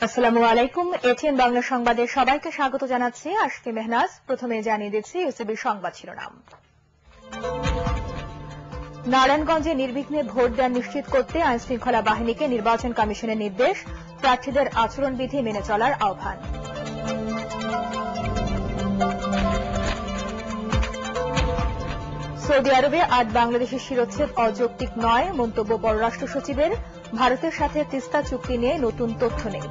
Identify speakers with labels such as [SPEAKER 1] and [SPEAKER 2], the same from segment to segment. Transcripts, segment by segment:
[SPEAKER 1] আসসালামু আলাইকুম। এটিএন বাংলা সংবাদে সবাইকে স্বাগত জানাচ্ছি। আশকি মেহনাজ। প্রথমে জানিয়ে দিচ্ছি ইউসিবির সংবাদ শিরোনাম। নারায়ণগঞ্জে নির্বিঘ্নে ভোট দেওয়া নিশ্চিত করতে আইনশৃঙ্খলা বাহিনীকে নির্বাচন কমিশনের নির্দেশ, প্রার্থীদের আচরণবিধি মেনে চলার আহ্বান। সৌদি আরবে ৮ বাংলাদেশের শিরোচ্ছেদ অযৌক্তিক নয়, মন্তব্য পররাষ্ট্র সচিবের। ভারতের সাথে তিস্তা চুক্তি নিয়ে নতুন তথ্য নেই।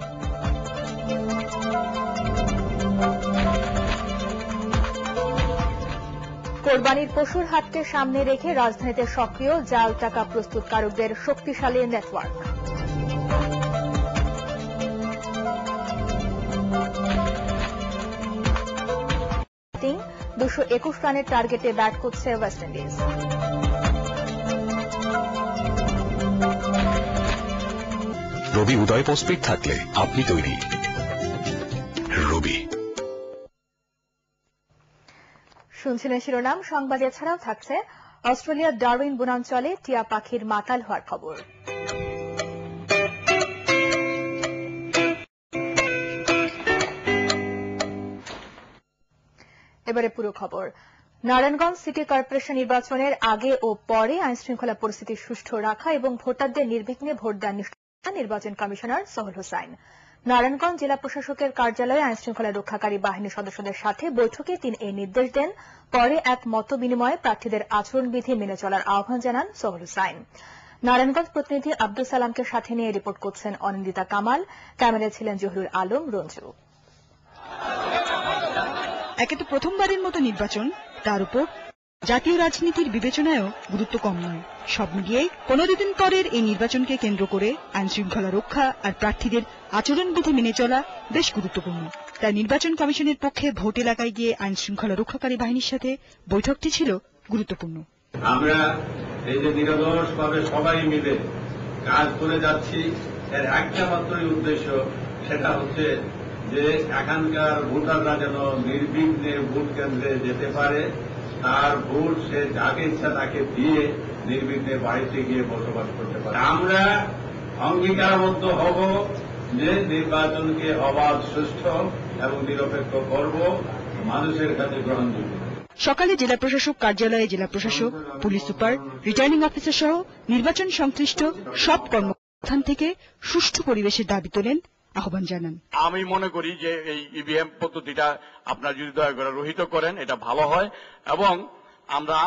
[SPEAKER 1] কোরবানির পশুর হাটকে সামনে রেখে রাজধানীতে সক্রিয় জাল টাকা প্রস্তুতকারকদের শক্তিশালী নেটওয়ার্ক। ২২১ রানের টার্গেটে ব্যাট করছে ওয়েস্ট ইন্ডিজ।
[SPEAKER 2] রবি উদয় পোস্টপেড থাকলে আপনি তৈরি। রবি।
[SPEAKER 1] শুনছিলেন শিরোনাম। সংবাদে ছাড়াও থাকছে অস্ট্রেলিয়ার ডারউইন বনাঞ্চলে টিয়া পাখির মাতাল হওয়ার খবর। এবারে পুরো খবর। নারায়ণগঞ্জ সিটি কর্পোরেশন নির্বাচনের আগে ও পরে আইনশৃঙ্খলা পরিস্থিতি সুষ্ঠু রাখা এবং ভোটারদের নির্বিঘ্নে ভোট দেওয়ার নিশ্চিত নির্বাচন কমিশনার সোহেল হোসাইন। নারায়ণগঞ্জ জেলা প্রশাসকের কার্যালয়ে আইনশৃঙ্খলা রক্ষাকারী বাহিনীর সদস্যদের সাথে বৈঠকে তিনি এই নির্দেশ দেন। পরে এক মত বিনিময়ে প্রার্থীদের আচরণবিধি মেনে চলার আহ্বান জানান সোহেল হোসাইন। নারায়ণগঞ্জ প্রতিনিধি আব্দুল সালামকে সাথে নিয়ে রিপোর্ট করছেন অনিন্দিতা কামাল। ক্যামেরায় ছিলেন জহুরুল আলম রঞ্জু।
[SPEAKER 3] একে তো প্রথমবারের মতো নির্বাচন, তার উপর জাতীয় রাজনীতির বিবেচনায়ও গুরুত্ব কম নয়। সব মিলিয়ে 15 দিন পরের এই নির্বাচনকে কেন্দ্র করে আইনশৃঙ্খলা রক্ষা আর প্রার্থীদের আচরণবিধি মেনে চলা বেশ গুরুত্বপূর্ণ। তাই নির্বাচন কমিশনের পক্ষে ভোট এলাকায় গিয়ে আইনশৃঙ্খলা রক্ষাকারী বাহিনীর সাথে বৈঠকটি ছিল গুরুত্বপূর্ণ।
[SPEAKER 4] আমরা এই যে নিরলসভাবে সবাই মিলে কাজ করে যাচ্ছি, এর একটা মাত্রই উদ্দেশ্য, সেটা হচ্ছে যে এখানকার ভোটাররা যেন নির্বিঘ্নে ভোট কেন্দ্রে যেতে পারে, তার ভোট সে যাকে ইচ্ছা তাকে দিয়ে নির্বিঘ্নে বাড়িতে গিয়ে বসবাস করতে পারে। আমরা অঙ্গীকারবদ্ধ হব যে নির্বাচনকে অবাধ, সুষ্ঠু এবং নিরপেক্ষ করব, মানুষের কাছে গ্রহণযোগ্য।
[SPEAKER 3] সকালে জেলা প্রশাসক কার্যালয়ে জেলা প্রশাসক, পুলিশ সুপার, রিটার্নিং অফিসার সহ নির্বাচন সংশ্লিষ্ট সব কর্মস্থান থেকে সুষ্ঠু পরিবেশের দাবি তোলেন, আহ্বান জানান।
[SPEAKER 5] আমি মনে করি যে এই ইভিএম পদ্ধতিটা আপনারা যদি দয়া করে রহিত করেন এটা ভালো হয়, এবং আমরা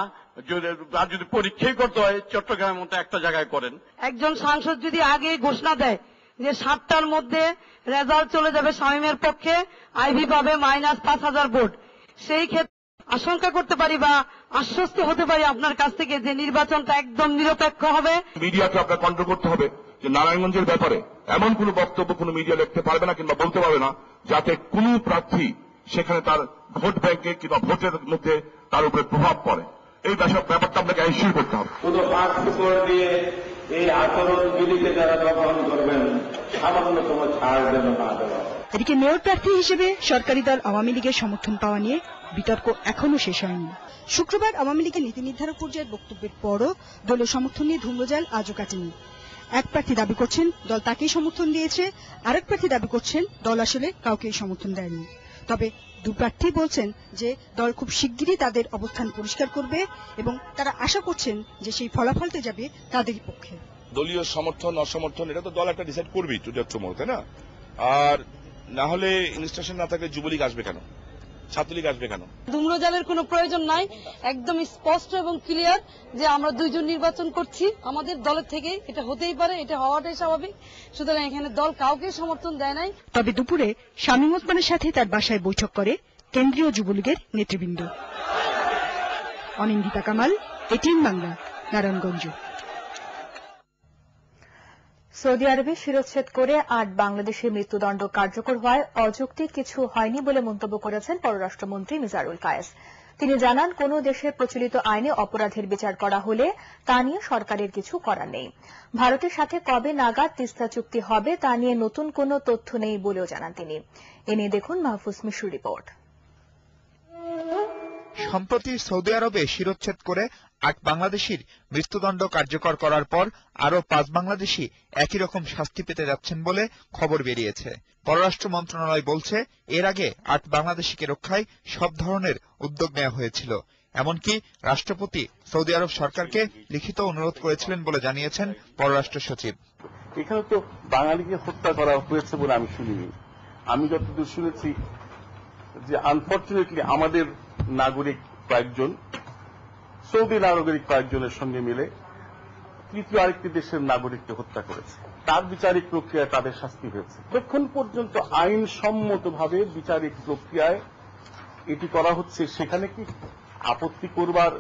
[SPEAKER 5] যদি পরীক্ষাই করতে হয় চট্টগ্রামের মতো একটা জায়গায় করেন।
[SPEAKER 6] একজন সাংসদ যদি আগে ঘোষণা দেয় যে 7টার মধ্যে রেজাল্ট চলে যাবে শামীমের পক্ষে, আইভি পাবে -৫,০০০ ভোট, সেই ক্ষেত্রে আশঙ্কা করতে পারি বা আশ্বস্ত হতে পারি আপনার কাছ থেকে যে নির্বাচনটা একদম নিরপেক্ষ হবে।
[SPEAKER 7] মিডিয়াকে আপনার কন্ট্রোল করতে হবে যে নারায়ণগঞ্জের ব্যাপারে এমন কোন বক্তব্য কোন মিডিয়া লিখতে পারবে না কিংবা বলতে পারবে না যাতে কোন প্রার্থী সেখানে তার ভোট ব্যাংকে কিংবা ভোটের মধ্যে তার উপরে প্রভাব পড়ে। এই ব্যাপারটা আপনাকে এনশিওর করতে হবে।
[SPEAKER 4] কোনো পার্থক্য দিয়ে এই আচরণবিধিকে যারা গ্রহণ করবেন সামান্যতম ছাড় যেন না দেওয়া।
[SPEAKER 3] এদিকে মেয়র প্রার্থী হিসেবে সরকারি দল আওয়ামী লীগের সমর্থন পাওয়া নিয়ে বিতর্ক এখনো শেষ হয়নি। শুক্রবার আওয়ামী লীগের নীতি নির্ধারক পর্যায়ের বক্তব্যের পরও দলীয় সমর্থন নিয়ে ধূম্রজাল আজও কাটেনি। এক প্রার্থী দাবি করছেন দল তাকেই সমর্থন দিয়েছে, আরেক প্রার্থী দাবি করছেন দল আসলে কাউকেই সমর্থন দেয়নি। তবে দু প্রার্থী বলছেন যে দল খুব শিগগিরই তাদের অবস্থান পরিষ্কার করবে এবং তারা আশা করছেন যে সেই ফলাফলটা যাবে তাদেরই পক্ষে।
[SPEAKER 7] দলীয় সমর্থন অসমর্থন এটা তো দল একটা ডিসাইড করবেই, তাই না? আর না হলে ইনস্ট্রাকশন না থাকলে যুবলীগ আসবে কেন, ছাত্রলীগ আসবে কেন?
[SPEAKER 6] ধূম্রজালের কোনো প্রয়োজন নাই, একদম স্পষ্ট এবং ক্লিয়ার যে আমরা দুইজন নির্বাচন করছি আমাদের দলের থেকে, এটা হতেই পারে, এটা হওয়াটাই স্বাভাবিক। সুতরাং এখানে দল কাউকে সমর্থন দেয় নাই।
[SPEAKER 3] তবে দুপুরে শামীম ওসমানের সাথে তার বাসায় বৈঠক করে কেন্দ্রীয় যুবলীগের নেতৃবৃন্দ। অনিন্দিতা কামাল, এটিএন বাংলা, নারায়ণগঞ্জ।
[SPEAKER 1] সৌদি আরবে শিরোচ্ছেদ করে ৮ বাংলাদেশের মৃত্যুদণ্ড কার্যকর হওয়ায় অযৌক্তিক কিছু হয়নি বলে মন্তব্য করেছেন পররাষ্ট্রমন্ত্রী মিজারুল কায়েস। তিনি জানান, কোন দেশের প্রচলিত আইনে অপরাধের বিচার করা হলে তা নিয়ে সরকারের কিছু করার নেই। ভারতের সাথে কবে নাগাদ তিস্তা চুক্তি হবে তা নিয়ে নতুন কোনো তথ্য নেই বলেও জানান তিনি। এ নিয়ে দেখুন মাহফুজ মিশুর রিপোর্ট।
[SPEAKER 8] সম্প্রতি সৌদি আরবে শিরোচ্ছেদ করে ৮ বাংলাদেশির মৃত্যুদণ্ড কার্যকর করার পর আরও ৫ বাংলাদেশি একই রকম শাস্তি পেতে যাচ্ছেন বলে খবর বেরিয়েছে। পররাষ্ট্র মন্ত্রণালয় বলছে, এর আগে ৮ বাংলাদেশিকে রক্ষায় সব ধরনের উদ্যোগ নেওয়া হয়েছিল। এমনকি রাষ্ট্রপতি সৌদি আরব সরকারকে লিখিত অনুরোধ করেছিলেন বলে জানিয়েছেন পররাষ্ট্র সচিব।
[SPEAKER 9] এখানে তো বাঙালিকে হত্যা করা হয়েছে বলে আমি শুনিনি। আমি যতদূর শুনেছি যে আনফরচুনেটলি আমাদের নাগরিক কয়েকজন সৌদি নাগরিক কয়েকজনের সঙ্গে মিলে তৃতীয় আরেকটি দেশের নাগরিককে হত্যা করেছে। তার বিচারিক প্রক্রিয়ায় তাদের শাস্তি হয়েছে। যতক্ষণ পর্যন্ত আইনসম্মতভাবে বিচারিক প্রক্রিয়ায় এটি করা হচ্ছে, সেখানে কি আপত্তি করবার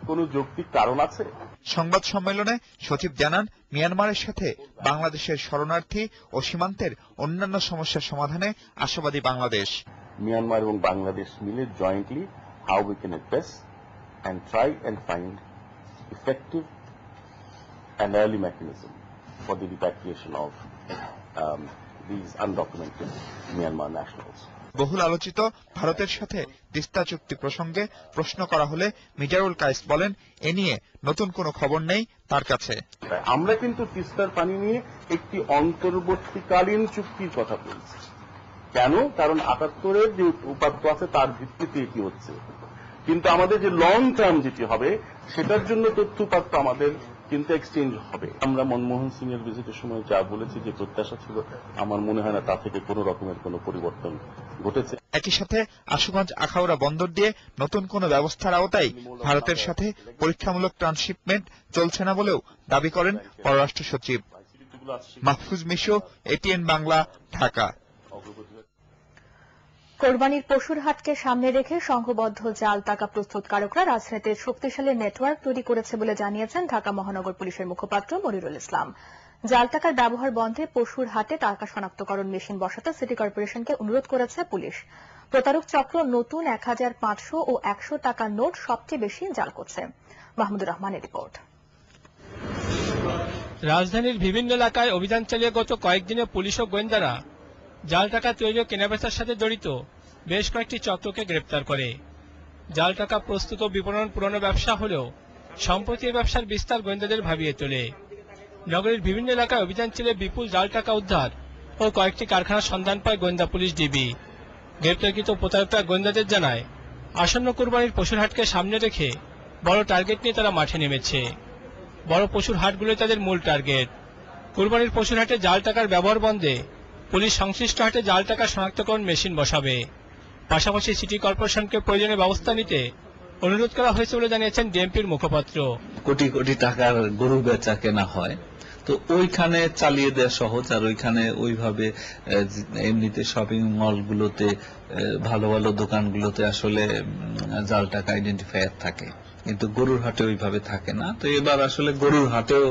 [SPEAKER 9] কোন যৌক্তিক কারণ আছে?
[SPEAKER 8] সংবাদ সম্মেলনে সচিব জানান, মিয়ানমারের সাথে বাংলাদেশের শরণার্থী ও সীমান্তের অন্যান্য সমস্যার সমাধানে আশাবাদী বাংলাদেশ।
[SPEAKER 9] মিয়ানমার এবং বাংলাদেশ মিলে jointly how we can address and try and find effective and early mechanism for the repatriation of these undocumented Myanmar nationals.
[SPEAKER 8] বহুল আলোচিত ভারতের সাথে তিস্তা চুক্তি প্রসঙ্গে প্রশ্ন করা হলে মিজানুল কায়েস বলেন, এ নিয়ে নতুন কোনো খবর নেই তার কাছে।
[SPEAKER 9] আমরা কিন্তু তিস্তার পানি নিয়ে একটি অন্তর্বর্তীকালীন চুক্তির কথা বলছি। কেন? কারণ ৭৮-এর যে উপাত্ত আছে তার ভিত্তিতে এটি হচ্ছে, কিন্তু আমাদের যে লং টার্ম যেটি হবে সেটার জন্য তথ্যপাত্র আমাদের কিন্তু এক্সচেঞ্জ হবে। আমরা মনমোহন সিং এর ভিজিটের সময় যা বলেছি, যে প্রত্যাশা ছিল, আমার মনে হয় না তা থেকে কোনো রকমের কোনো পরিবর্তন ঘটেছে।
[SPEAKER 8] একই সাথে আশুগঞ্জ আখাউড়া বন্দর দিয়ে নতুন কোনো ব্যবস্থার আওতায় ভারতের সাথে পরীক্ষামূলক ট্রান্সশিপমেন্ট চলছে না বলেও দাবি করেন পররাষ্ট্র সচিব। মাহফুজ মিশু, এটিএন বাংলা, ঢাকা।
[SPEAKER 1] কোরবানির পশুর হাটকে সামনে রেখে সংঘবদ্ধ জাল টাকা প্রস্তুতকারকরা রাজধানীতে শক্তিশালী নেটওয়ার্ক তৈরি করেছে বলে জানিয়েছেন ঢাকা মহানগর পুলিশের মুখপাত্র মনিরুল ইসলাম। জাল টাকার ব্যবহার বন্ধে পশুর হাটে টাকা শনাক্তকরণ মেশিন বসাতে সিটি কর্পোরেশনকে অনুরোধ করেছে পুলিশ। প্রতারক চক্র নতুন ১৫০০ ও ১০০ টাকার নোট সবচেয়ে বেশি জাল করছে। মাহমুদুর রহমানের রিপোর্ট।
[SPEAKER 10] রাজধানীর বিভিন্ন এলাকায় অভিযান চালিয়ে গত কয়েকদিনে পুলিশ ও গোয়েন্দারা জাল টাকা তৈরি ও কেনাবেচার সাথে জড়িত বেশ কয়েকটি চক্রকে গ্রেপ্তার করে। জাল টাকা প্রস্তুত ও বিপণন পুরনো ব্যবসা হলেও সম্প্রতি এই ব্যবসার বিস্তার গোয়েন্দাদের ভাবিয়ে তোলে। নগরীর বিভিন্ন এলাকায় অভিযান চালিয়ে বিপুল জাল টাকা উদ্ধার ও কয়েকটি কারখানার সন্ধান পায় গোয়েন্দা পুলিশ ডিবি। গ্রেপ্তারকৃত প্রতারকরা গোয়েন্দাদের জানায়, আসন্ন কুরবানির পশুর হাটকে সামনে রেখে বড় টার্গেট নিয়ে তারা মাঠে নেমেছে। বড় পশুর হাটগুলোই তাদের মূল টার্গেট। কুরবানির পশুর হাটে জাল টাকার ব্যবহার বন্ধে পুলিশ সংশ্লিষ্ট হাটে জাল টাকা শনাক্তকরণ মেশিন বসাবে। পাশাপাশি সিটি কর্পোরেশনকে প্রয়োজনীয় ব্যবস্থা নিতে অনুরোধ করা হয়েছে বলে জানিয়েছেন ডিএমপির মুখপাত্র।
[SPEAKER 11] কোটি কোটি টাকার গরু বেচা কেনা হয়, তো ওইখানে চালিয়ে দেওয়া সহজ। আর ওইখানে ওইভাবে এমনিতে শপিং মলগুলোতে ভালো ভালো দোকানগুলোতে আসলে জাল টাকা আইডেন্টিফায়ার থাকে, কিন্তু গরুর হাটে ওইভাবে থাকে না। তো এবার আসলে গরুর হাটেও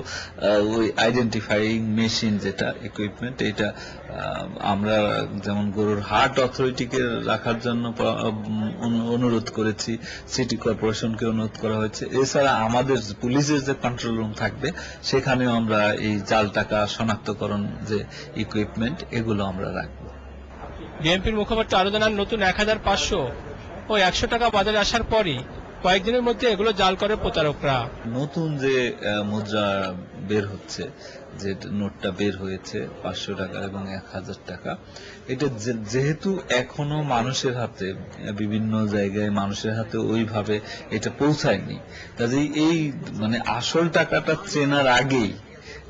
[SPEAKER 11] ওই আইডেন্টিফাইং মেশিন যেটা ইকুইপমেন্ট, এটা আমরা যেমন গরুর হাট অথরিটিকে রাখার জন্য অনুরোধ করেছি, সিটি কর্পোরেশনকে অনুরোধ করা হয়েছে। এছাড়া আমাদের পুলিশের যে কন্ট্রোল রুম থাকবে সেখানেও আমরা এই জাল টাকা শনাক্তকরণ যে ইকুইপমেন্ট এগুলো আমরা রাখবো।
[SPEAKER 10] ডিএমপির মুখপাত্র আরো জানান, নতুন ১৫০০ ও ১০০ টাকা বাজারে আসার পরই কয়েকদিনের মধ্যে এগুলো জাল করে প্রতারকরা।
[SPEAKER 11] নতুন যে মুদ্রা বের হচ্ছে, যে নোটটা বের হয়েছে ৫০০ টাকা এবং ১০০০ টাকা, এটা যেহেতু এখনো মানুষের হাতে, বিভিন্ন জায়গায় মানুষের হাতে ওইভাবে এটা পৌঁছায়নি, কাজেই এই মানে আসল টাকাটা চেনার আগেই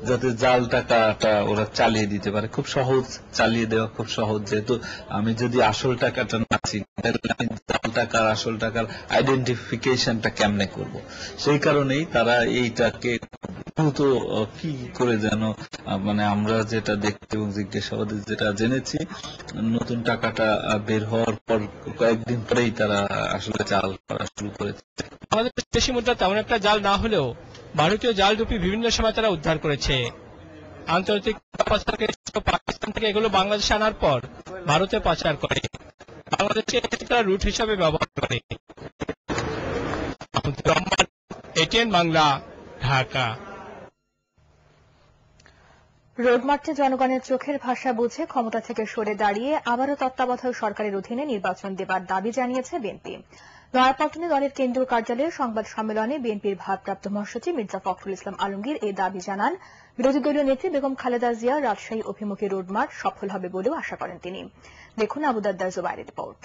[SPEAKER 11] যাতে জাল টাকাটা ওরা চালিয়ে দিতে পারে, খুব সহজ, চালিয়ে দেওয়া খুব সহজ। যেহেতু আমি যদি আসল টাকাটা না চিনি, তাহলে আমি জাল টাকার আসল টাকার আইডেন্টিফিকেশনটা কেমনে করব? সেই কারণেই তারা এইটাকে দ্রুত কি করে যেন, মানে আমরা যেটা দেখতে এবং জিজ্ঞাসাবাদে যেটা জেনেছি, নতুন টাকাটা বের হওয়ার পর কয়েকদিন পরেই তারা আসলে জাল করা শুরু করেছে।
[SPEAKER 10] আমাদের দেশি মুদ্রা তেমন একটা জাল না হলেও ভারতীয় জাল রুপি বিভিন্ন সময় তারা উদ্ধার করেছে। আন্তর্জাতিক পাকিস্তান থেকে এগুলো বাংলাদেশে আনার পর ভারতে পাচার করে, বাংলাদেশে তারা রুট হিসাবে ব্যবহার করে। এটিএন বাংলা, ঢাকা।
[SPEAKER 1] রোডমার্চে জনগণের চোখের ভাষা বুঝে ক্ষমতা থেকে সরে দাঁড়িয়ে আবারও তত্ত্বাবধায়ক সরকারের অধীনে নির্বাচন দেবার দাবি জানিয়েছে বিএনপি। নয়াপল্টনে দলের কেন্দ্রীয় কার্যালয়ের সংবাদ সম্মেলনে বিএনপির ভারপ্রাপ্ত মহাসচিব মির্জা ফখরুল ইসলাম আলমগীর এই দাবি জানান। বিরোধী দলীয় নেত্রী বেগম খালেদা জিয়া রাজশাহী অভিমুখী রোডমার্চ সফল হবে বলেও আশা করেন তিনি। দেখুন আবু দারদার জুবাইরের রিপোর্ট।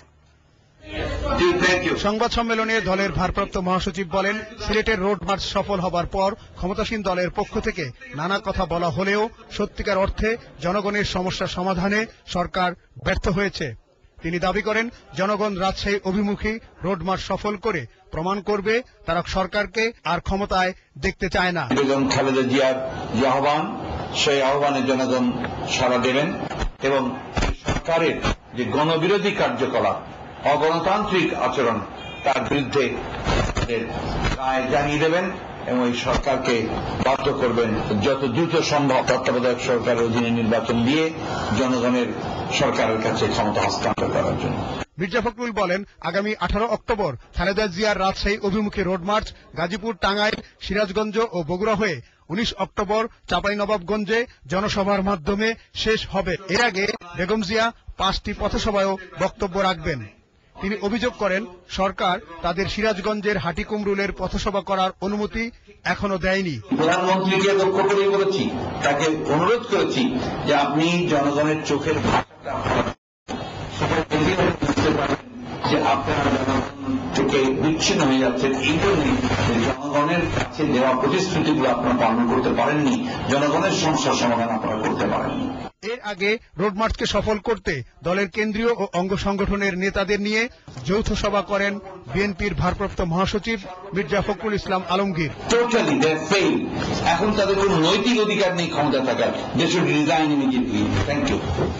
[SPEAKER 12] সংবাদ সম্মেলনে দলের ভারপ্রাপ্ত মহাসচিব বলেন, সিলেটের রোড মার্চ সফল হবার পর ক্ষমতাসীন দলের পক্ষ থেকে নানা কথা বলা হলেও সত্যিকার অর্থে জনগণের সমস্যা সমাধানে সরকার ব্যর্থ হয়েছে। তিনি দাবি করেন, জনগণ রাজশাহী অভিমুখী রোড মার্চ সফল করে প্রমাণ করবে তারা সরকারকে আর ক্ষমতায় দেখতে চায় না।
[SPEAKER 13] বেগম খালেদা জিয়ার যে আহ্বান, সেই আহ্বানে জনগণ সাড়া দেবেন এবং সরকারের যে গণবিরোধী কার্যকলাপ, অগণতান্ত্রিক আচরণ, তার বিরুদ্ধে রায় জানিয়ে দেবেন এবং এই সরকারকে বাধ্য করবেন যত দ্রুত সম্ভব তত্ত্বাবধায়ক সরকারের অধীনে নির্বাচন দিয়ে জনগণের সরকারের কাছে ক্ষমতা হস্তান্তর করার জন্য।
[SPEAKER 12] মির্জা ফখরুল বলেন, আগামী 18 অক্টোবর খালেদা জিয়ার রাজশাহী অভিমুখী রোড মার্চ গাজীপুর, টাঙ্গাইল, সিরাজগঞ্জ ও বগুড়া হয়ে 19 অক্টোবর চাঁপাইনবাবগঞ্জে জনসভার মাধ্যমে শেষ হবে। এর আগে বেগম জিয়া 5টি পথসভায়ও বক্তব্য রাখবেন। তিনি অভিযোগ করেন, সরকার তাদের সিরাজগঞ্জের হাটিকুমরুলের পথসভা করার অনুমতি এখনো দেয়নি।
[SPEAKER 13] প্রধানমন্ত্রীকে লক্ষ্য করে বলেছি, তাকে অনুরোধ করেছি যে আপনি জনগণের চোখের যে আপনারা জনগণ থেকে বিচ্ছিন্ন হয়ে যাচ্ছেন, এই জন্যই জনগণের কাছে দেওয়া প্রতিশ্রুতিগুলো আপনারা পালন করতে পারেননি, জনগণের সমস্যার সমাধান আপনারা করতে পারেননি।
[SPEAKER 12] এর আগে রোড মার্চকে সফল করতে দলের কেন্দ্রীয় ও অঙ্গ সংগঠনের নেতাদের নিয়ে যৌথ সভা করেন বিএনপির ভারপ্রাপ্ত মহাসচিব Mirza Fakhrul Islam Alamgir.
[SPEAKER 13] Totally they fail. এখন তাদের কোনো নৈতিক অধিকার নেই ক্ষমতা থাকার। They should resign immediately. Thank you.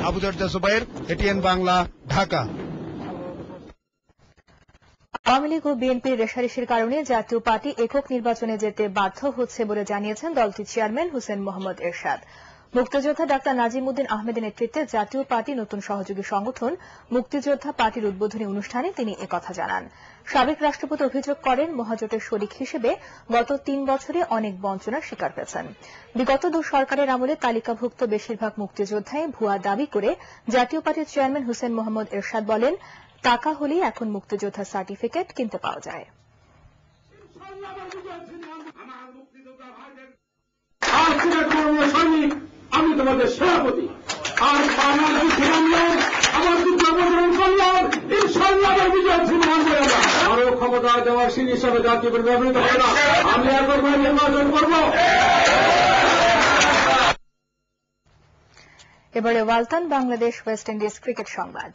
[SPEAKER 12] Abu Darda Zubair, ATN Bangla, Dhaka.
[SPEAKER 1] Awami League ও বিএনপির রেষারেষির কারণে জাতীয় পার্টি একক নির্বাচনে যেতে বাধ্য হচ্ছে বলে জানিয়েছেন দলটির চেয়ারম্যান হোসেন মোহাম্মদ এরশাদ। মুক্তিযোদ্ধা ডাক্তার নাজিম উদ্দিন আহমেদের নেতৃত্বে জাতীয় পার্টি নতুন সহযোগী সংগঠন মুক্তিযোদ্ধা পার্টির উদ্বোধনী অনুষ্ঠানে তিনি একথা জানান। সাবেক রাষ্ট্রপতি অভিযোগ করেন, মহাজোটের শরিক হিসেবে গত 3 বছরে অনেক বঞ্চনার শিকার হয়েছেন। বিগত 2 সরকারের আমলে তালিকাভুক্ত বেশিরভাগ মুক্তিযোদ্ধাই ভুয়া দাবি করে জাতীয় পার্টির চেয়ারম্যান হোসেন মোহাম্মদ এরশাদ বলেন, টাকা হলেই এখন মুক্তিযোদ্ধা সার্টিফিকেট কিনতে পাওয়া যায়।
[SPEAKER 14] আমি তোমাদের সভাপতি, আর আমার যুদ্ধ অবতরণ করলাম, ইনশাআল্লাহ আমার বিজয় ছিনিয়ে আনবো। আরো ক্ষমতা দেওয়ার সিন হিসাবে জাতীয় ব্যবহৃত হবে না। আমি একবার নির্বাচন করব।
[SPEAKER 1] এবারে Walton Bangladesh West Indies cricket সংবাদ।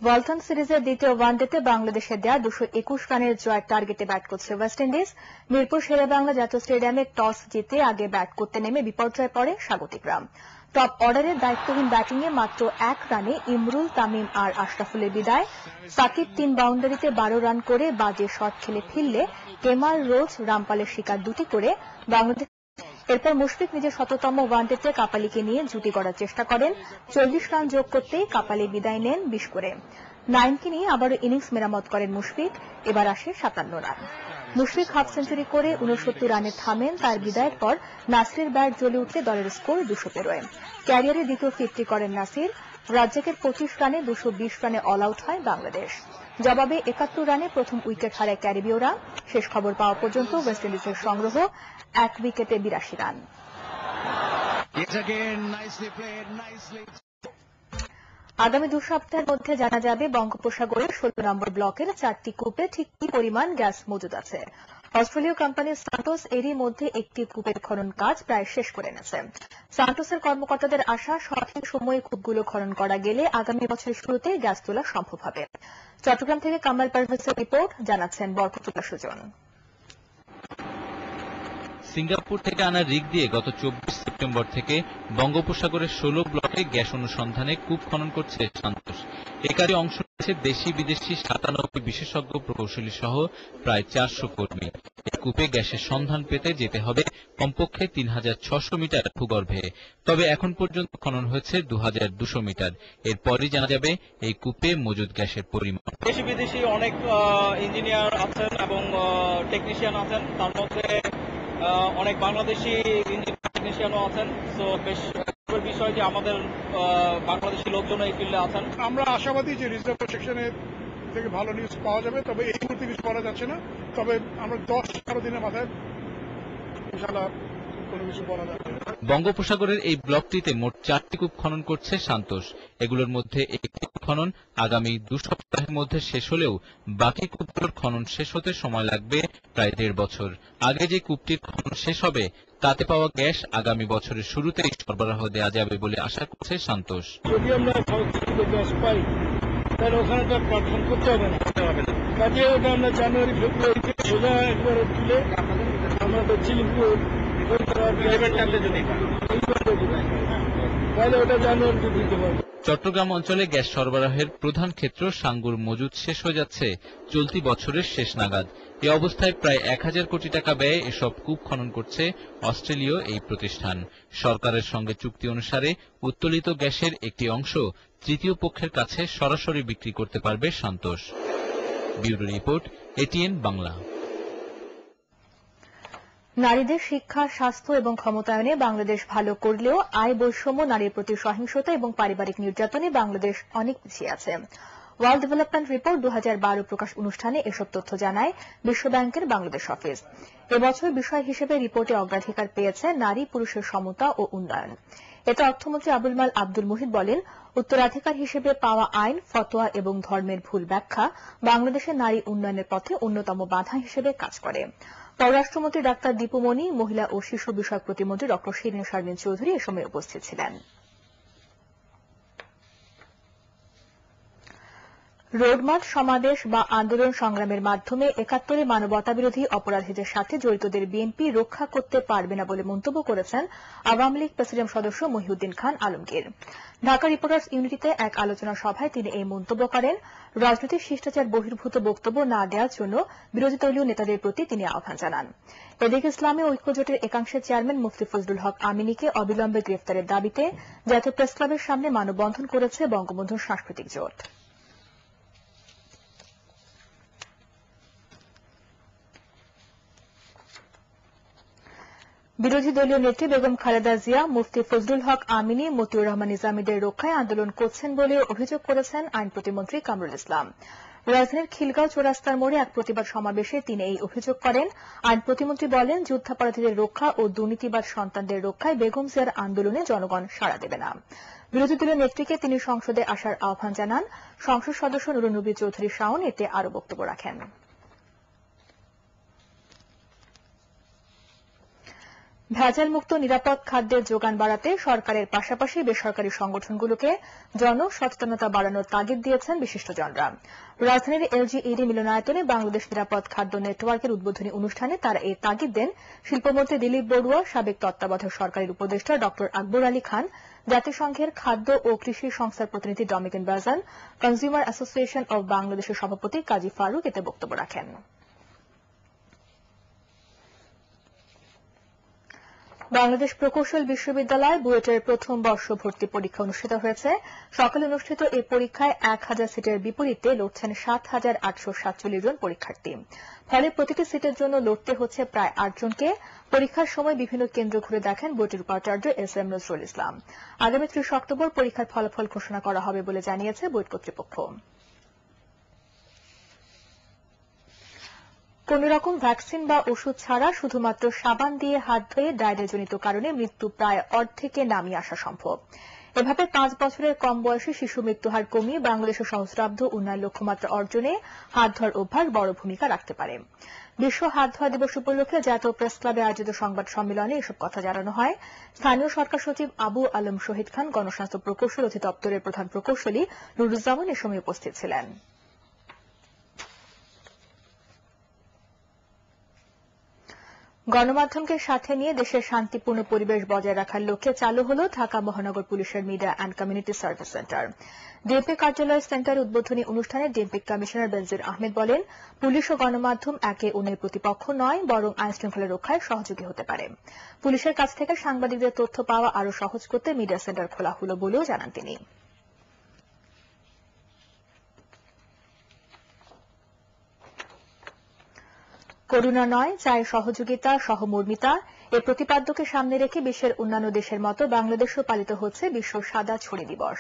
[SPEAKER 1] ওয়ালটন সিরিজের দ্বিতীয় ওয়ানডেতে বাংলাদেশের দেয়া 221 রানের জয়ের টার্গেটে ব্যাট করছে ওয়েস্ট ইন্ডিজ। মিরপুর শেরেবাংলা জাতীয় স্টেডিয়ামে টস জিতে আগে ব্যাট করতে নেমে বিপর্যয়ে পড়ে স্বাগতিকরা। টপ অর্ডারের দায়িত্বহীন ব্যাটিংয়ে মাত্র 1 রানে ইমরুল, তামিম আর আশরাফুলের বিদায়। সাকিব 3 বাউন্ডারিতে 12 রান করে বাজে শট খেলে ফিরলে কেমাল রোজ, রামপালের শিকার 2টি করে বাংলাদেশ। এরপর মুশফিক নিজের 100তম ওয়ানডেতে কাপালিকে নিয়ে জুটি গড়ার চেষ্টা করেন। 40 রান যোগ করতেই কাপালি বিদায় নেন 20 করে। নাইমকে নিয়ে আবারও ইনিংস মেরামত করেন মুশফিক। এবার আসে 57 রান। মুশফিক হাফ সেঞ্চুরি করে 69 রানে থামেন। তার বিদায়ের পর নাসিরের ব্যাট জ্বলে উঠলে দলের স্কোর 200 পেরোয়। ক্যারিয়ারে দ্বিতীয় 50 করেন নাসির। রাজ্জাকের 25 রানে 220 রানে অল আউট হয় বাংলাদেশ। জবাবে 71 রানে প্রথম উইকেট হারায় ক্যারিবীয়রা। শেষ খবর পাওয়া পর্যন্ত ওয়েস্ট ইন্ডিজের সংগ্রহ 1 উইকেটে 82 রান। আগামী 2 সপ্তাহের মধ্যে জানা যাবে বঙ্গোপসাগরের 16 নম্বর ব্লকের 4টি কূপে ঠিক কি পরিমাণ গ্যাস মজুদ আছে। অস্ট্রেলীয় কোম্পানি সান্টোস এরই মধ্যে একটি কূপের খনন কাজ প্রায় শেষ করে এনেছে। সান্টোসের কর্মকর্তাদের আশা, সঠিক সময়ে কূপগুলো খনন করা গেলে আগামী বছরের শুরুতে গ্যাস তোলা সম্ভব হবে। চট্টগ্রাম থেকে কামাল পারভেজের রিপোর্ট, জানাচ্ছেন বরকতুল্লাহ সুজন।
[SPEAKER 11] সিঙ্গাপুর থেকে আনা রিগ দিয়ে গত 24 সেপ্টেম্বর থেকে বঙ্গোপসাগরের 16 ব্লকে গ্যাস অনুসন্ধানে কূপ খনন করছে সান্তোস। এ কাজে অংশ নিচ্ছে দেশি বিদেশি 97 বিশেষজ্ঞ প্রকৌশলী সহ প্রায় 400 কর্মী। এই কূপে গ্যাসের সন্ধান পেতে যেতে হবে কমপক্ষে 3600 মিটার ভূগর্ভে। তবে এখন পর্যন্ত খনন হয়েছে 2200 মিটার। এরপরই জানা যাবে এই কূপে মজুদ গ্যাসের পরিমাণ।
[SPEAKER 15] দেশি বিদেশি অনেক ইঞ্জিনিয়ার আছেন এবং টেকনিশিয়ান আছেন, তার মধ্যে অনেক বাংলাদেশি ইঞ্জিনিয়ার টেকনিশিয়ানও আছেন। তো বেশ বিষয় যে আমাদের বাংলাদেশি লোকজন এই ফিল্ডে আছেন।
[SPEAKER 12] আমরা আশাবাদী যে রিজার্ভ সেকশনে থেকে ভালো নিউজ পাওয়া যাবে, তবে এই মুহূর্তে কিছু করা যাচ্ছে না। তবে আমরা 10-12 দিনের মাথায় ইনশাআল্লাহ কোনো কিছু বলা যাচ্ছে না।
[SPEAKER 11] বঙ্গোপসাগরের এই ব্লকটিতে মোট 4টি কূপ খনন করছে সান্তোস। এগুলোর মধ্যে একটি খনন আগামী 2 সপ্তাহের মধ্যে শেষ হলেও বাকি কূপগুলোর খনন শেষ হতে সময় লাগবে প্রায় 1.5 বছর। আগে যে কূপটির খনন শেষ হবে তাতে পাওয়া গ্যাস আগামী বছরের শুরুতেই সরবরাহ দেওয়া যাবে বলে আশা করছে সান্তোস।
[SPEAKER 15] যদি আমরা গ্যাস পাই তাহলে ওখানে তো প্রোডাকশন করতে হবে না, কাজে ওটা আমরা জানুয়ারি ফেব্রুয়ারিতে সোজা একবার তুলে আমাদের চিলিপুর
[SPEAKER 11] চট্টগ্রাম অঞ্চলে গ্যাস সরবরাহের প্রধান ক্ষেত্র সাঙ্গুর মজুদ শেষ হয়ে যাচ্ছে চলতি বছরের শেষ নাগাদ। এ অবস্থায় প্রায় 1000 কোটি টাকা ব্যয়ে এসব কূপ খনন করছে অস্ট্রেলীয় এই প্রতিষ্ঠান। সরকারের সঙ্গে চুক্তি অনুসারে উত্তোলিত গ্যাসের একটি অংশ তৃতীয় পক্ষের কাছে সরাসরি বিক্রি করতে পারবে Santos. Bureau report, ATN Bangla.
[SPEAKER 1] নারীদের শিক্ষা, স্বাস্থ্য এবং ক্ষমতায়নে বাংলাদেশ ভালো করলেও আয় বৈষম্য, নারীর প্রতি সহিংসতা এবং পারিবারিক নির্যাতনে বাংলাদেশ অনেক পিছিয়ে আছে। ওয়ার্ল্ড ডেভেলপমেন্ট রিপোর্ট 2012 প্রকাশ অনুষ্ঠানে এসব তথ্য জানায় বিশ্বব্যাংকের বাংলাদেশ অফিস। এবছর বিষয় হিসেবে রিপোর্টে অগ্রাধিকার পেয়েছে নারী পুরুষের সমতা ও উন্নয়ন। এতে অর্থমন্ত্রী আবুল মাল আব্দুল মুহিত বলেন, উত্তরাধিকার হিসেবে পাওয়া আইন, ফতোয়া এবং ধর্মের ভুল ব্যাখ্যা বাংলাদেশের নারী উন্নয়নের পথে অন্যতম বাধা হিসেবে কাজ করে। পররাষ্ট্রমন্ত্রী ডাক্তার দীপু মনি, মহিলা ও শিশু বিষয়ক প্রতিমন্ত্রী ডক্টর শিরিন শারমিন চৌধুরী এ সময় উপস্থিত ছিলেন। রোডমার্চ, সমাবেশ বা আন্দোলন সংগ্রামের মাধ্যমে 71 মানবতাবিরোধী অপরাধীদের সাথে জড়িতদের বিএনপি রক্ষা করতে পারবে না বলে মন্তব্য করেছেন আওয়ামী লীগ প্রেসিডিয়াম সদস্য মহিউদ্দিন খান আলমগীর। ঢাকা রিপোর্টার্স ইউনিটিতে এক আলোচনা সভায় তিনি এই মন্তব্য করেন। রাজনৈতিক শিষ্টাচার বহির্ভূত বক্তব্য না দেওয়ার জন্য বিরোধী দলীয় নেতাদের প্রতি তিনি আহ্বান জানান। এদিকে ইসলামী ঐক্যজোটের একাংশের চেয়ারম্যান মুফতি ফজলুল হক আমিনীকে অবিলম্বে গ্রেফতারের দাবিতে জাতীয় প্রেসক্লাবের সামনে মানববন্ধন করেছে বঙ্গবন্ধু সাংস্কৃতিক জোট। বিরোধী দলীয় নেত্রী বেগম খালেদা জিয়া মুফতি ফজলুল হক আমিনী, মতিউর রহমান নিজামীদের রক্ষায় আন্দোলন করছেন বলে অভিযোগ করেছেন আইন প্রতিমন্ত্রী কামরুল ইসলাম। রাজধানীর খিলগাঁও চৌরাস্তার মোড়ে এক প্রতিবাদ সমাবেশে তিনি এই অভিযোগ করেন। আইন প্রতিমন্ত্রী বলেন, যুদ্ধাপরাধীদের রক্ষা ও দুর্নীতিবাজ সন্তানদের রক্ষায় বেগম জিয়ার আন্দোলনে জনগণ সাড়া দেবে না। বিরোধী দলীয় নেত্রীকে তিনি সংসদে আসার আহ্বান জানান। সংসদ সদস্য নুরুন্নবী চৌধুরী শাওন এতে আরও বক্তব্য রাখেন। ভেজালমুক্ত নিরাপদ খাদ্যের যোগান বাড়াতে সরকারের পাশাপাশি বেসরকারি সংগঠনগুলোকে জনসচেতনতা বাড়ানোর তাগিদ দিয়েছেন বিশিষ্টজনরা। রাজধানীর এলজিইডি মিলনায়তনে বাংলাদেশ নিরাপদ খাদ্য নেটওয়ার্কের উদ্বোধনী অনুষ্ঠানে তারা এই তাগিদ দেন শিল্পমন্ত্রী দিলীপ বড়ুয়া, সাবেক তত্ত্বাবধায়ক সরকারের উপদেষ্টা ডক্টর আকবর আলী খান, জাতিসংঘের খাদ্য ও কৃষি সংস্থার প্রতিনিধি ডমিকেন বাজান, কনজিউমার অ্যাসোসিয়েশন অব বাংলাদেশের সভাপতি কাজী ফারুক এতে বক্তব্য রাখেন। বাংলাদেশ প্রকৌশল বিশ্ববিদ্যালয় বুয়েটের প্রথম বর্ষ ভর্তি পরীক্ষা অনুষ্ঠিত হয়েছে। সকালে অনুষ্ঠিত এই পরীক্ষায় 1000 সিটের বিপরীতে লড়ছেন 7847 জন পরীক্ষার্থী। ফলে প্রতিটি সিটের জন্য লড়তে হচ্ছে প্রায় 8 জনকে। পরীক্ষার সময় বিভিন্ন কেন্দ্র ঘুরে দেখেন বুয়েটের উপাচার্য এস.এম. নজরুল ইসলাম। আগামী 30 অক্টোবর পরীক্ষার ফলাফল ঘোষণা করা হবে বলে জানিয়েছে বুয়েট কর্তৃপক্ষ। কোন রকম ভ্যাকসিন বা ওষুধ ছাড়া শুধুমাত্র সাবান দিয়ে হাত ধুয়ে ডায়রিয়াজনিত কারণে মৃত্যু প্রায় অর্ধেকে নামিয়ে আসা সম্ভব। এভাবে 5 বছরের কম বয়সী শিশু মৃত্যুহার কমিয়ে বাংলাদেশের সহস্রাব্দ উন্নয়ন লক্ষ্যমাত্রা অর্জনে হাত ধোয়ার অভ্যাস বড় ভূমিকা রাখতে পারে। বিশ্ব হাত ধোয়া দিবস উপলক্ষে জাতীয় প্রেস ক্লাবে আয়োজিত সংবাদ সম্মেলনে এসব কথা জানানো হয়। স্থানীয় সরকার সচিব আবু আলম শহীদ খান, গণস্বাস্থ্য প্রকৌশল অধিদপ্তরের প্রধান প্রকৌশলী নুরুজ্জামান এ সময় উপস্থিত ছিলেন। গণমাধ্যমকে সাথে নিয়ে দেশের শান্তিপূর্ণ পরিবেশ বজায় রাখার লক্ষ্যে চালু হল ঢাকা মহানগর পুলিশের media and community service centre. DMP কার্যালয় সেন্টার উদ্বোধনী অনুষ্ঠানে ডিএমপি কমিশনার বেনজির আহমেদ বলেন, পুলিশ ও গণমাধ্যম একে অন্যের প্রতিপক্ষ নয়, বরং আইনশৃঙ্খলা রক্ষায় সহযোগী হতে পারে। পুলিশের কাছ থেকে সাংবাদিকদের তথ্য পাওয়া আরও সহজ করতে মিডিয়া সেন্টার খোলা হল বলেও জানান তিনি। করুণা নয়, চাই সহযোগিতা, সহমর্মিতা, এ প্রতিপাদ্যকে সামনে রেখে বিশ্বের অন্যান্য দেশের মতো বাংলাদেশেও পালিত হচ্ছে বিশ্ব সাদা ছড়ি দিবস।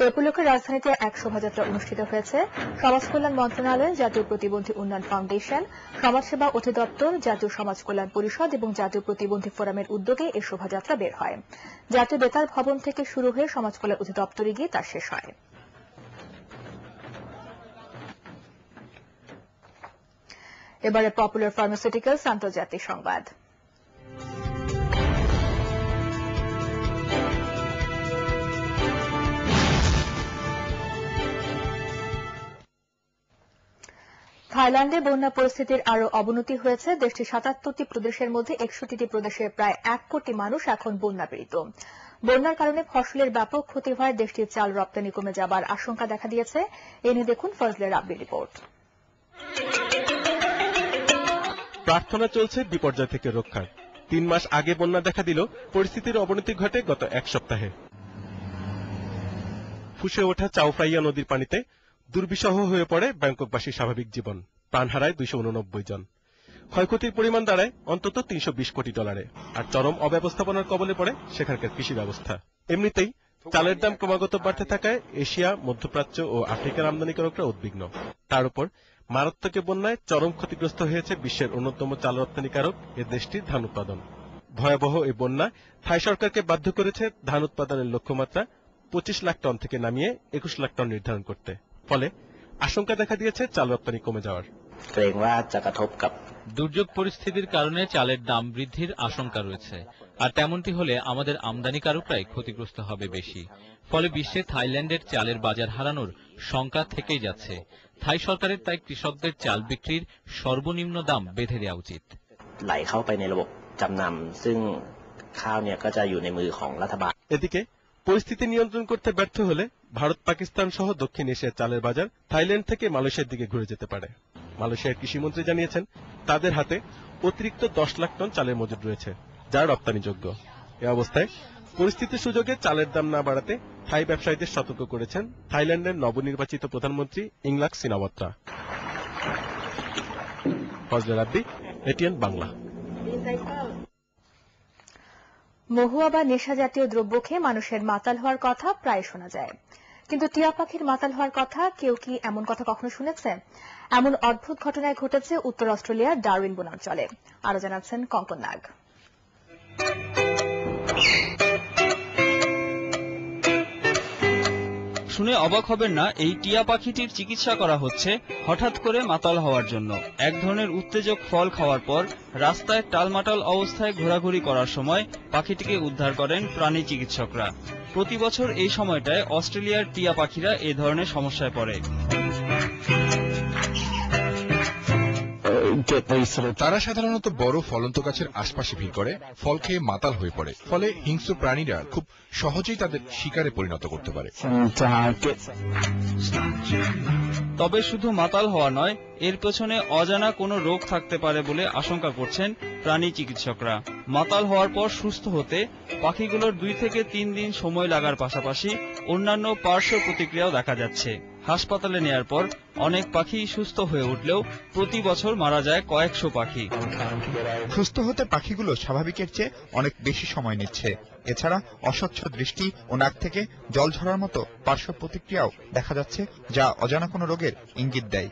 [SPEAKER 1] এ উপলক্ষে রাজধানীতে এক শোভাযাত্রা অনুষ্ঠিত হয়েছে। সমাজ কল্যাণ মন্ত্রণালয়, জাতীয় প্রতিবন্ধী উন্নয়ন ফাউন্ডেশন, সমাজসেবা অধিদপ্তর, জাতীয় সমাজ কল্যাণ পরিষদ এবং জাতীয় প্রতিবন্ধী ফোরামের উদ্যোগে এই শোভাযাত্রা বের হয়। জাতীয় বেতার ভবন থেকে শুরু হয়ে সমাজ কল্যাণ অধিদপ্তরে গিয়ে তা শেষ হয়। এবারে পপুলার ফার্মাসিউটিক্যালস আন্তর্জাতিক সংবাদ। থাইল্যান্ডে বন্যা পরিস্থিতির আরও অবনতি হয়েছে। দেশটির ৭৭টি প্রদেশের মধ্যে ৬১টি প্রদেশের প্রায় ১ কোটি মানুষ এখন বন্যাপীড়িত। বন্যার কারণে ফসলের ব্যাপক ক্ষতি হয়, দেশটির চাল রপ্তানি কমে যাবার আশঙ্কা দেখা দিয়েছে। এ নিয়ে দেখুন ফজলে রাব্বির রিপোর্ট।
[SPEAKER 16] প্রার্থনা চলছে বিপর্যয় থেকে রক্ষার। ৩ মাস আগে বন্যা দেখা দিল, পরিস্থিতির অবনতি ঘটে গত এক সপ্তাহে। ফুসে ওঠা চাওফ্রাইয়া নদীর পানিতে দুর্বিষহ হয়ে পড়ে ব্যাংককবাসীর স্বাভাবিক জীবন। প্রাণ হারায় ২৮৯ জন। ক্ষয়ক্ষতির পরিমাণ দাঁড়ায় অন্তত $৩২০ কোটি। আর চরম অব্যবস্থাপনার কবলে পড়ে সেখানকার কৃষি ব্যবস্থা। এমনিতেই চালের দাম ক্রমাগত বাড়তে থাকায় এশিয়া, মধ্যপ্রাচ্য ও আফ্রিকার আমদানিকারকরা উদ্বিগ্ন। তার উপর মারাত্মক বন্যায় চরম ক্ষতিগ্রস্ত হয়েছে বিশ্বের অন্যতম চাল রপ্তানিকারক এ দেশটির ধান উৎপাদন। ভয়াবহ এই বন্যা থাই সরকারকে বাধ্য করেছে ধান উৎপাদনের লক্ষ্যমাত্রা ২৫ লাখ টন থেকে নামিয়ে ২১ লাখ টন নির্ধারণ করতে। ফলে আশঙ্কা দেখা দিয়েছে চাল রপ্তানি কমে যাওয়ার।
[SPEAKER 17] দুর্যোগ পরিস্থিতির কারণে চালের দাম বৃদ্ধির আশঙ্কা রয়েছে, আর তেমনটি হলে আমাদের আমদানিকারকরাই ক্ষতিগ্রস্ত হবে বেশি। ফলে বিশ্বে থাইল্যান্ডের চালের বাজার হারানোর শঙ্কা থেকেই যাচ্ছে। থাই সরকারের তাই কৃষকদের চাল বিক্রির সর্বনিম্ন দাম বেঁধে দেওয়া উচিত।
[SPEAKER 16] এদিকে পরিস্থিতি নিয়ন্ত্রণ করতে ব্যর্থ হলে ভারত, পাকিস্তান সহ দক্ষিণ এশিয়ার চালের বাজার থাইল্যান্ড থেকে মালয়েশিয়ার দিকে ঘুরে যেতে পারে। মালয়েশিয়ার কৃষিমন্ত্রী জানিয়েছেন, তাদের হাতে অতিরিক্ত ১০ লাখ টন চালের মজুদ রয়েছে, যা রপ্তানিযোগ্য। এ অবস্থায় পরিস্থিতির সুযোগে চালের দাম না বাড়াতে থাই ব্যবসায়ীদের সতর্ক করেছেন থাইল্যান্ডের নবনির্বাচিত প্রধানমন্ত্রী ইংলাক সিনাওয়াত্রা। ফজলে রাব্বি, এটিএন বাংলা।
[SPEAKER 1] মহুয়া বা নেশা জাতীয় দ্রব্য খেয়ে মানুষের মাতাল হওয়ার কথা প্রায় শোনা যায়, কিন্তু টিয়া পাখির মাতাল হওয়ার কথা কেউ কি এমন কথা কখনো শুনেছে? এমন অদ্ভুত ঘটনায় ঘটেছে উত্তর অস্ট্রেলিয়ার ডারউইন বনাঞ্চলে। আরো জানাচ্ছেন কঙ্কন নাগ।
[SPEAKER 18] শুনে অবাক হবেন না, এই টিয়া পাখিটির চিকিৎসা করা হচ্ছে হঠাৎ করে মাতাল হওয়ার জন্য। এক ধরনের উত্তেজক ফল খাওয়ার পর রাস্তায় টালমাটাল অবস্থায় ঘোরাঘুরি করার সময় পাখিটিকে উদ্ধার করেন প্রাণী চিকিৎসকরা। প্রতি বছর এই সময়টায় অস্ট্রেলিয়ার টিয়া পাখিরা এ ধরনের সমস্যায় পড়ে।
[SPEAKER 19] তারা সাধারণত বড় ফলন্ত গাছের আশপাশে ভিড় করে, ফল খেয়ে মাতাল হয়ে পড়ে। ফলে হিংস্র প্রাণীরা খুব সহজেই তাদের শিকারে পরিণত করতে পারে।
[SPEAKER 18] তবে শুধু মাতাল হওয়া নয়, এর পেছনে অজানা কোনো রোগ থাকতে পারে বলে আশঙ্কা করছেন প্রাণী চিকিৎসকরা। মাতাল হওয়ার পর সুস্থ হতে পাখিগুলোর ২ থেকে ৩ দিন সময় লাগার পাশাপাশি অন্যান্য পার্শ্ব প্রতিক্রিয়াও দেখা যাচ্ছে। হাসপাতালে নেয়ার পর অনেক পাখি সুস্থ হয়ে উঠলেও প্রতি বছর মারা যায় কয়েকশো পাখি।
[SPEAKER 8] সুস্থ হতে পাখিগুলো স্বাভাবিকের চেয়ে অনেক বেশি সময় নিচ্ছে। এছাড়া অস্বচ্ছ দৃষ্টি ও নাক থেকে জল ঝরার মতো পার্শ্ব প্রতিক্রিয়াও দেখা যাচ্ছে, যা অজানা কোনো রোগের ইঙ্গিত দেয়।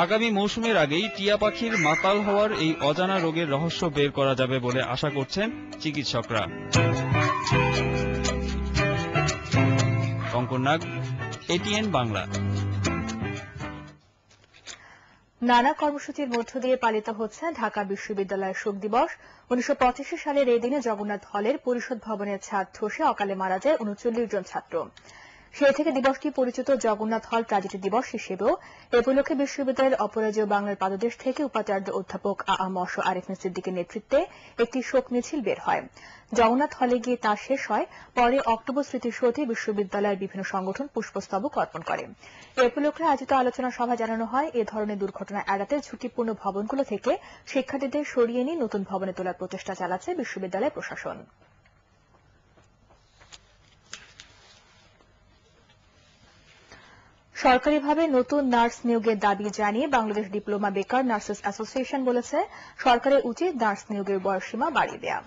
[SPEAKER 18] আগামী মৌসুমের আগেই টিয়া পাখির মাতাল হওয়ার এই অজানা রোগের রহস্য বের করা যাবে বলে আশা করছেন চিকিৎসকরা। কঙ্কন নাগ, এটিএন বাংলা।
[SPEAKER 1] নানা কর্মসূচির মধ্য দিয়ে পালিত হচ্ছে ঢাকা বিশ্ববিদ্যালয়ের শোক দিবস। ১৯৮৫ সালের এই দিনে জগন্নাথ হলের পরিষদ ভবনের ছাদ ধসে অকালে মারা যায় ৩৯ জন ছাত্র। সেই থেকে দিবসটি পরিচিত জগন্নাথ হল ট্র্যাজেডি দিবস হিসেবেও এ উপলক্ষে বিশ্ববিদ্যালয়ের অপরাজেয় বাংলার পাদদেশ থেকে উপাচার্য অধ্যাপক মশ আরিফিন সিদ্দিকের নেতৃত্বে একটি শোক মিছিল বের হয়। জগন্নাথ হলে গিয়ে তা শেষ হয়। পরে অক্টোবর স্মৃতিসৌধে বিশ্ববিদ্যালয়ের বিভিন্ন সংগঠন পুষ্পস্তবক অর্পণ করে। এ উপলক্ষে আয়োজিত আলোচনা সভা জানানো হয়, এ ধরনের দুর্ঘটনা এড়াতে ঝুঁকিপূর্ণ ভবনগুলো থেকে শিক্ষার্থীদের সরিয়ে নিয়ে নতুন ভবনে তোলার প্রচেষ্টা চালাচ্ছে বিশ্ববিদ্যালয় প্রশাসন। সরকারিভাবে নতুন নার্স নিয়োগের দাবি জানিয়ে বাংলাদেশ ডিপ্লোমা বেকার নার্সেস অ্যাসোসিয়েশন বলেছে, সরকারের উচিত নার্স নিয়োগের বয়সসীমা বাড়িয়ে দেওয়া।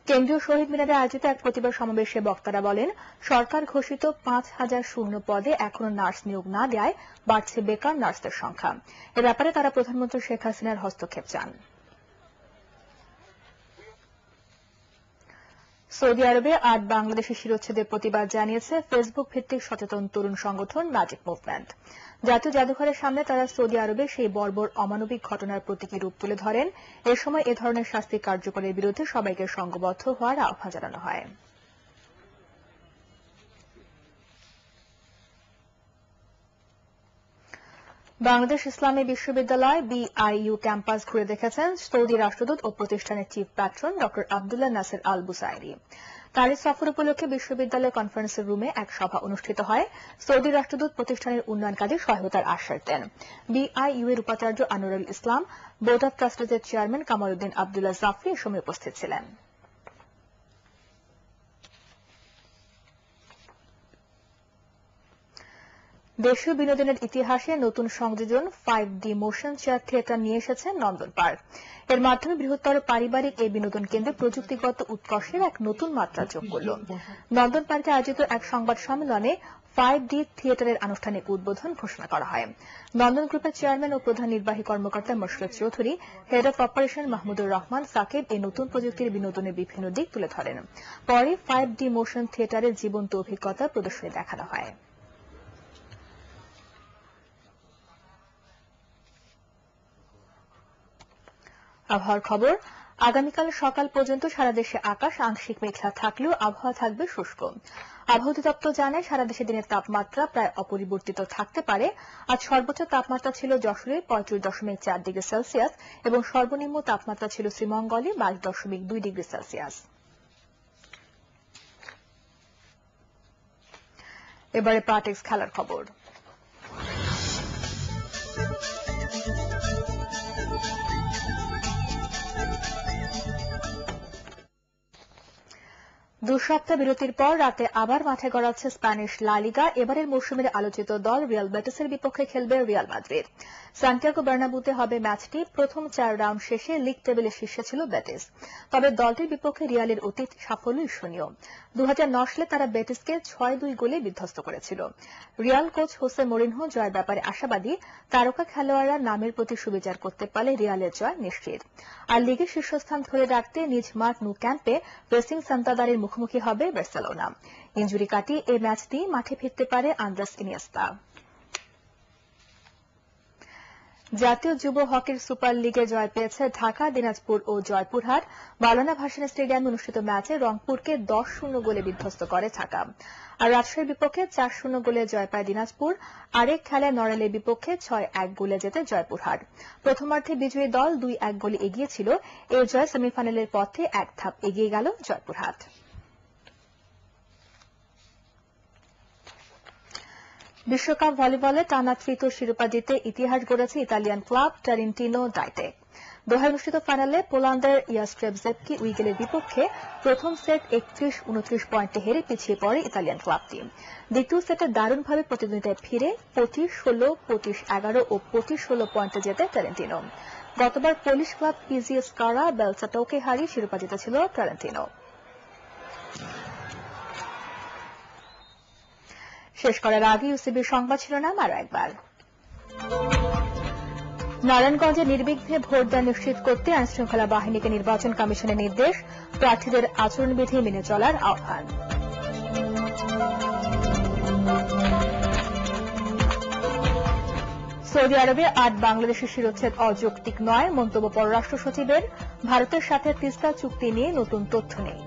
[SPEAKER 1] কেন্দ্রীয় শহীদ মিনারে আয়োজিত এক প্রতিবাদ সমাবেশে বক্তারা বলেন, সরকার ঘোষিত 5,000 শূন্য পদে এখনো নার্স নিয়োগ না দেওয়ায় বাড়ছে বেকার নার্সদের সংখ্যা। এ ব্যাপারে তারা প্রধানমন্ত্রী শেখ হাসিনার হস্তক্ষেপ চান। সৌদি আরবে 8 বাংলাদেশি শিরোচ্ছেদের প্রতিবাদ জানিয়েছে ফেসবুক ভিত্তিক সচেতন তরুণ সংগঠন ম্যাজিক মুভমেন্ট। জাতীয় জাদুঘরের সামনে তারা সৌদি আরবে সেই বর্বর অমানবিক ঘটনার প্রতীকী রূপ তুলে ধরেন। এ সময় এ ধরনের শাস্তি কার্যকরের বিরুদ্ধে সবাইকে সংঘবদ্ধ হওয়ার আহ্বান জানানো হয়। বাংলাদেশ ইসলামী বিশ্ববিদ্যালয় BIU ক্যাম্পাস ঘুরে দেখেছেন সৌদি রাষ্ট্রদূত ও প্রতিষ্ঠানের চিফ প্যাট্রন ড আব্দুল্লাহ নাসির আল বুসাইরি। তার সফর উপলক্ষে বিশ্ববিদ্যালয় কনফারেন্সের রুমে এক সভা অনুষ্ঠিত হয়। সৌদি রাষ্ট্রদূত প্রতিষ্ঠানের উন্নয়ন কাজে সহায়তার আশ্বাস দেন। BIU এর উপাচার্য আনোয়ারুল ইসলাম, বোর্ড অব ট্রাস্টিজের চেয়ারম্যান কামাল উদ্দিন আব্দুল্লাহ জাফরি এ সময় উপস্থিত ছিলেন। দেশীয় বিনোদনের ইতিহাসে নতুন সংযোজন 5D মোশন চেয়ার থিয়েটার নিয়ে এসেছেন নন্দন পার্ক। এর মাধ্যমে বৃহত্তর পারিবারিক এই বিনোদন কেন্দ্রে প্রযুক্তিগত উৎকর্ষের এক নতুন মাত্রা যোগ করল। নন্দন পার্কে আয়োজিত এক সংবাদ সম্মেলনে 5D থিয়েটারের আনুষ্ঠানিক উদ্বোধন ঘোষণা করা হয়। নন্দন গ্রুপের চেয়ারম্যান ও প্রধান নির্বাহী কর্মকর্তা Mosrat Chowdhury, head of operation Mahmudur Rahman Sakib এই নতুন প্রযুক্তির বিনোদনের বিভিন্ন দিক তুলে ধরেন। পরে 5D মোশন থিয়েটারের জীবন্ত অভিজ্ঞতা প্রদর্শনী দেখানো হয়। আবহাওয়ার খবর। আগামীকাল সকাল পর্যন্ত সারা দেশে আকাশ আংশিক মেঘলা থাকলেও আবহাওয়া থাকবে শুষ্ক। আবহাওয়া অধিদপ্তর জানায়, সারা দেশে দিনের তাপমাত্রা প্রায় অপরিবর্তিত থাকতে পারে। আজ সর্বোচ্চ তাপমাত্রা ছিল যশোরে 35.4 ডিগ্রি সেলসিয়াস এবং সর্বনিম্ন তাপমাত্রা ছিল শ্রীমঙ্গলে 22.2 ডিগ্রি সেলসিয়াস। এবারে প্রাটেক্স খেলার খবর। দু সপ্তাহ বিরতির পর রাতে আবার মাঠে গড়াচ্ছে স্প্যানিশ লা লিগা। এবারের মৌসুমের আলোচিত দল রিয়াল বেটিসের বিপক্ষে খেলবে রিয়াল মাদ্রিদ। সান্টিয়াগো বার্নাব্যুতে হবে ম্যাচটি। প্রথম 4 রাউন্ড শেষে লিগ টেবিলের শীর্ষে ছিল বেটিস। তবে দলটির বিপক্ষে রিয়ালের অতীত সাফল্য ঈর্ষণীয়। 2009 সালে তারা বেটিসকে 6-2 গোলে বিধ্বস্ত করেছিল। রিয়াল কোচ হোসে মরিনহো জয়ের ব্যাপারে আশাবাদী। তারকা খেলোয়াড়রা নামের প্রতি সুবিচার করতে পারলে রিয়ালের জয় নিশ্চিত। আর লিগের শীর্ষস্থান ধরে রাখতে নিজ মাঠ নু ক্যাম্পে রেসিং সান্তান্দারের মুখোমুখি হবে বার্সেলোনা। ইনজুরি কাটিয়ে এই ম্যাচ দিয়ে মাঠে ফিরতে পারে আন্দ্রেস ইনিয়েস্তা। জাতীয় যুব হকির সুপার লিগে জয় পেয়েছে ঢাকা, দিনাজপুর ও জয়পুরহাট। মাওলানা ভাসানী স্টেডিয়ামে অনুষ্ঠিত ম্যাচে রংপুরকে 10-0 গোলে বিধ্বস্ত করে ঢাকা। আর রাজশাহীর বিপক্ষে 4-0 গোলে জয় পায় দিনাজপুর। আরেক খেলায় নড়াইলের বিপক্ষে 6-1 গোলে জেতে জয়পুরহাট। প্রথমার্ধে বিজয়ী দল 2-1 গোলে এগিয়ে ছিল। এই জয় সেমিফাইনালের পথে এক ধাপ এগিয়ে গেল জয়পুরহাট। বিশ্বকাপ ভলিবলে টানা তৃতীয় শিরোপা জিতে ইতিহাস গড়েছে ইতালিয়ান ক্লাব ট্রেন্টিনো ডাইটেক। দোহায় অনুষ্ঠিত ফাইনালে পোল্যান্ডের ইয়াস্ট্রেবজেভকি উইগেলের বিপক্ষে প্রথম সেট 31-29 পয়েন্টে হেরে পিছিয়ে পড়ে ইতালিয়ান ক্লাবটি। দ্বিতীয় সেটে দারুণভাবে প্রতিদ্বন্দ্বিতায় ফিরে 25-16, 25-11 ও 25-16 পয়েন্টে জেতে ট্রেন্টিনো। গতবার পোলিশ ক্লাব পিজিএস কারা বেলচাটোকে হারিয়ে শিরোপা জিতেছিল ট্রেন্টিনো। শেষ করার আগে ইউসিবির সংবাদ শিরোনাম আরো একবার। নারায়ণগঞ্জে নির্বিঘ্নে ভোটদান নিশ্চিত করতে আইনশৃঙ্খলা বাহিনীকে নির্বাচন কমিশনের নির্দেশ। প্রার্থীদের আচরণবিধি মেনে চলার আহ্বান। সৌদি আরবে 8 বাংলাদেশি শিরোচ্ছেদ অযৌক্তিক নয়, মন্তব্য পররাষ্ট্র সচিবের। ভারতের সাথে তিস্তা চুক্তি নিয়ে নতুন তথ্য নেই।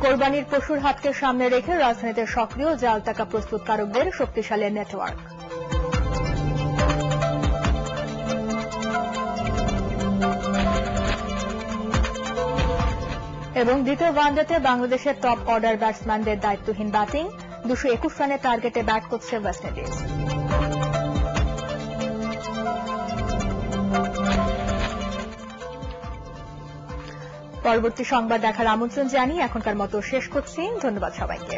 [SPEAKER 1] কোরবানির পশুর হাটকে সামনে রেখে রাজধানীতে সক্রিয় জাল টাকা প্রস্তুতকারকদের শক্তিশালী নেটওয়ার্ক। এবং দ্বিতীয় ওয়ানডেতে বাংলাদেশের টপ অর্ডার ব্যাটসম্যানদের দায়িত্বহীন ব্যাটিং, 221 রানের টার্গেটে ব্যাট করছে ওয়েস্ট ইন্ডিজ। পরবর্তী সংবাদ দেখার আমন্ত্রণ জানিয়ে এখনকার মতো শেষ করছি। ধন্যবাদ সবাইকে।